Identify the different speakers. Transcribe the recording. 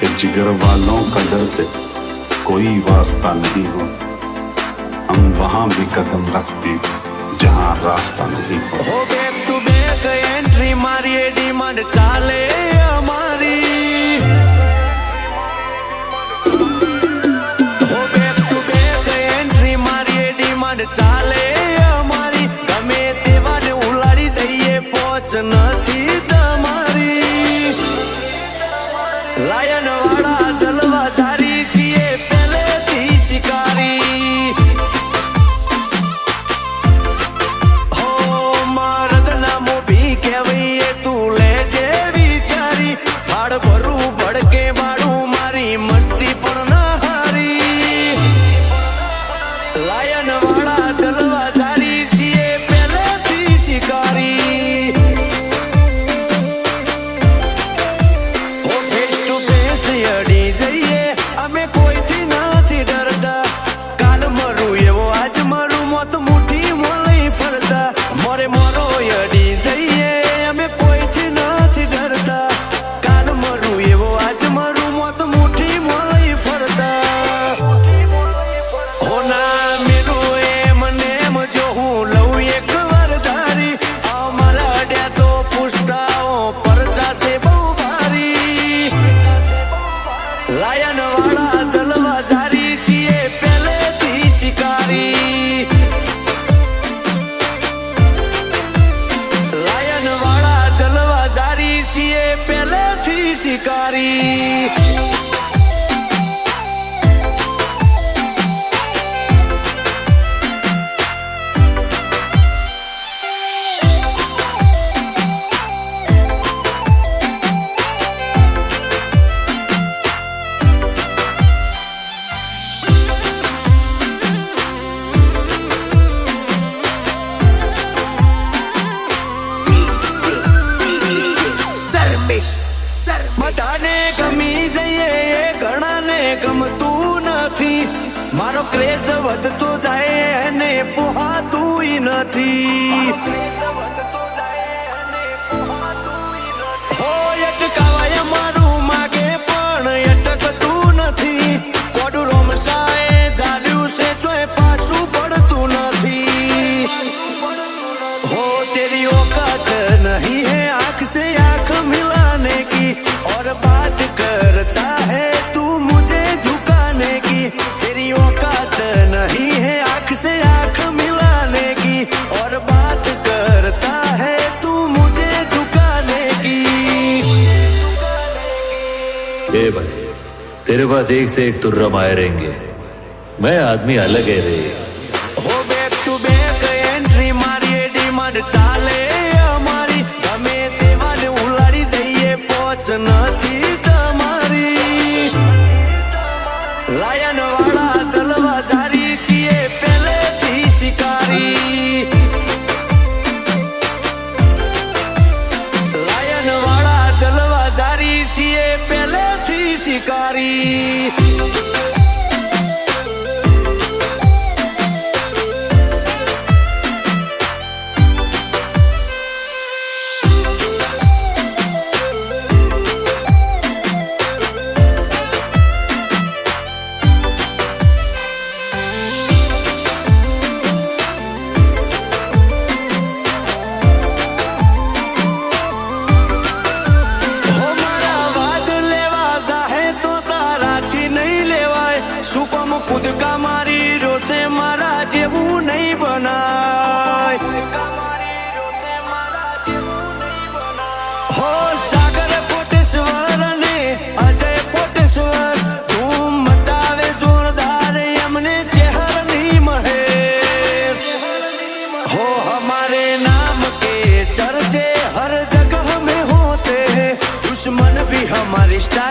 Speaker 1: कि जिगर वालों का डर से कोई वास्ता नहीं हो, हम वहां भी कदम रखते जहां रास्ता नहीं हो।
Speaker 2: बैक टू बैक एंट्री मारिए डिमांड चाले हमारी, बैक टू बैक एंट्री मारिए डिमांड चाले हमारी, गमे तेवाने उलाड़ी दઈએ पહોंच નથી તમારી। લાયન વાળા જલવા જારી છીએ પહેલેથી શિકારી, शिकारी। બધાને ગમી જઈએ એ ઘણાને ગમતું નથી, મારો ક્રેઝ વધતો જાય એને પોહાતું નથી। હો અટકાવાય મારું માગે પણ અટકતું નથી, કોડું રોમસાએ જાલ્યું છે જોઈ પાછું પડતું નથી। हो तेरी औकात नहीं है आंख से आंख मिलाने की, और बात करता है तू मुझे झुकाने की। तेरी औकात नहीं है आंख से आंख मिलाने की, और बात करता है तू मुझे झुकाने की।
Speaker 3: ए भाई, तेरे पास एक से एक तुर्रा आए रहेंगे, मैं आदमी अलग है रे।
Speaker 2: हो बैक टू बैक एंट्री मारिए डिमांड चाले हमारी, गमे तेवाने उलाड़ी दઈએ पહોंच નથી તમારી। લાયન વાળા જલવા જારી છીએ પહેલેથી શિકારી, લાયન વાળા જલવા જારી છીએ પહેલેથી શિકારી। સુપમ કુદકા મારી રોશે મારા જેવું નહીં બનાય, હો સાગર કોટેશ્વર ને અજય કોટેશ્વર, ધૂમ મચાવે જોરદાર એમને ચેહર ની મહેર। हो हमारे नाम के चर्चे हर जगह में होते हैं, दुश्मन भी हमारी स्टाइल